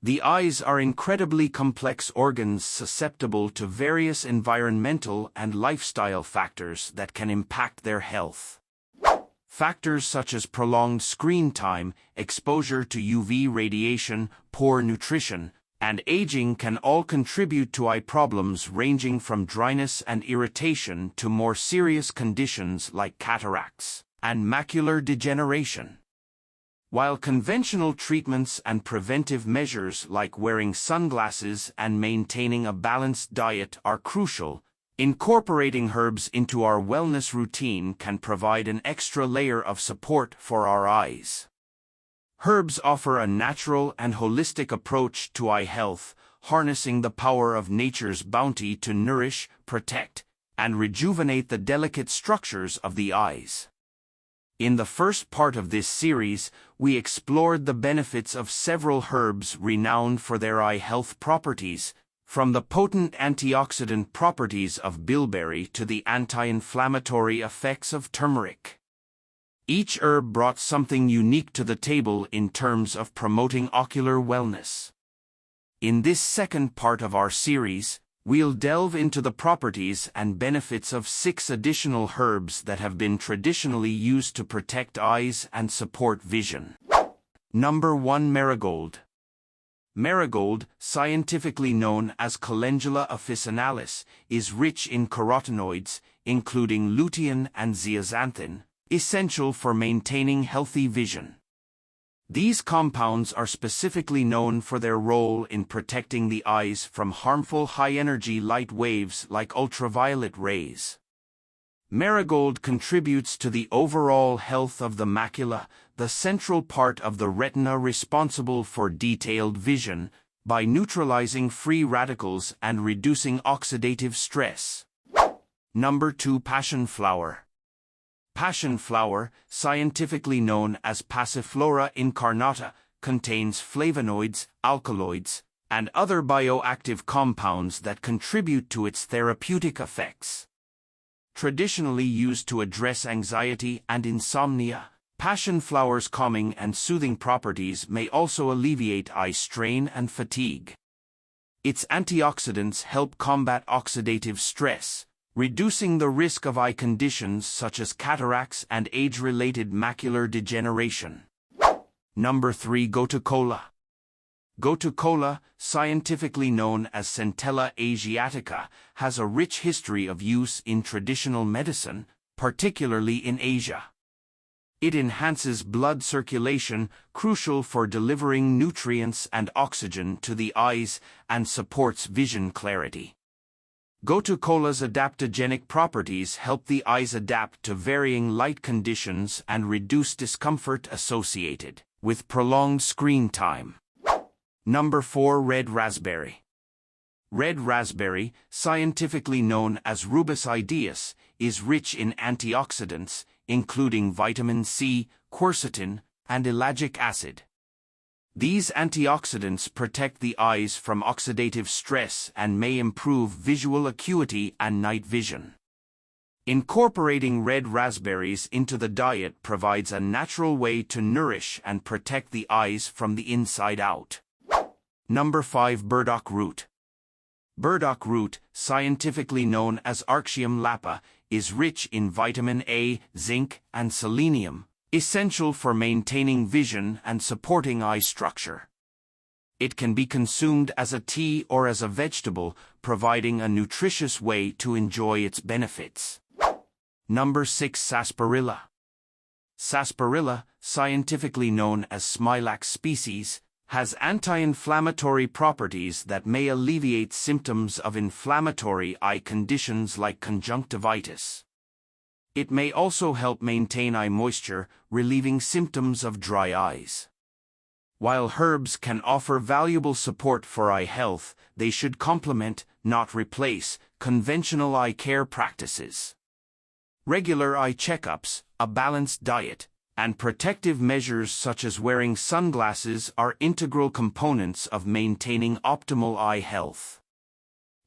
The eyes are incredibly complex organs susceptible to various environmental and lifestyle factors that can impact their health. Factors such as prolonged screen time, exposure to UV radiation, poor nutrition, and aging can all contribute to eye problems ranging from dryness and irritation to more serious conditions like cataracts and macular degeneration. While conventional treatments and preventive measures like wearing sunglasses and maintaining a balanced diet are crucial, incorporating herbs into our wellness routine can provide an extra layer of support for our eyes. Herbs offer a natural and holistic approach to eye health, harnessing the power of nature's bounty to nourish, protect, and rejuvenate the delicate structures of the eyes. In the first part of this series, we explored the benefits of several herbs renowned for their eye health properties, from the potent antioxidant properties of bilberry to the anti-inflammatory effects of turmeric. Each herb brought something unique to the table in terms of promoting ocular wellness. In this second part of our series, we'll delve into the properties and benefits of 6 additional herbs that have been traditionally used to protect eyes and support vision. Number 1. Marigold. Marigold, scientifically known as Calendula officinalis, is rich in carotenoids, including lutein and zeaxanthin, essential for maintaining healthy vision. These compounds are specifically known for their role in protecting the eyes from harmful high-energy light waves like ultraviolet rays. Marigold contributes to the overall health of the macula, the central part of the retina responsible for detailed vision, by neutralizing free radicals and reducing oxidative stress. Number 2. Passion flower. Passion flower, scientifically known as Passiflora incarnata, contains flavonoids, alkaloids, and other bioactive compounds that contribute to its therapeutic effects. Traditionally used to address anxiety and insomnia, passion flower's calming and soothing properties may also alleviate eye strain and fatigue. Its antioxidants help combat oxidative stress, reducing the risk of eye conditions such as cataracts and age-related macular degeneration. Number 3. Gotu kola. Gotu kola, scientifically known as Centella asiatica, has a rich history of use in traditional medicine, particularly in Asia. It enhances blood circulation, crucial for delivering nutrients and oxygen to the eyes, and supports vision clarity. Gotu kola's adaptogenic properties help the eyes adapt to varying light conditions and reduce discomfort associated with prolonged screen time. Number 4. Red raspberry. Red raspberry, scientifically known as Rubus idaeus, is rich in antioxidants, including vitamin C, quercetin, and ellagic acid. These antioxidants protect the eyes from oxidative stress and may improve visual acuity and night vision. Incorporating red raspberries into the diet provides a natural way to nourish and protect the eyes from the inside out. Number 5. Burdock root. Burdock root, scientifically known as Archaeum lapa, is rich in vitamin A, zinc, and selenium, essential for maintaining vision and supporting eye structure. It can be consumed as a tea or as a vegetable, providing a nutritious way to enjoy its benefits. Number 6. Sarsaparilla. Sarsaparilla, scientifically known as Smilax species, has anti-inflammatory properties that may alleviate symptoms of inflammatory eye conditions like conjunctivitis. It may also help maintain eye moisture, relieving symptoms of dry eyes. While herbs can offer valuable support for eye health, they should complement, not replace, conventional eye care practices. Regular eye checkups, a balanced diet, and protective measures such as wearing sunglasses are integral components of maintaining optimal eye health.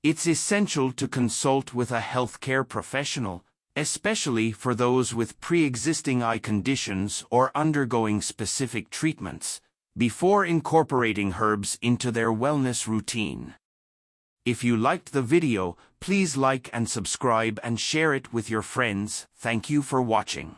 It's essential to consult with a healthcare professional, especially for those with pre-existing eye conditions or undergoing specific treatments, before incorporating herbs into their wellness routine. If you liked the video, please like and subscribe and share it with your friends. Thank you for watching.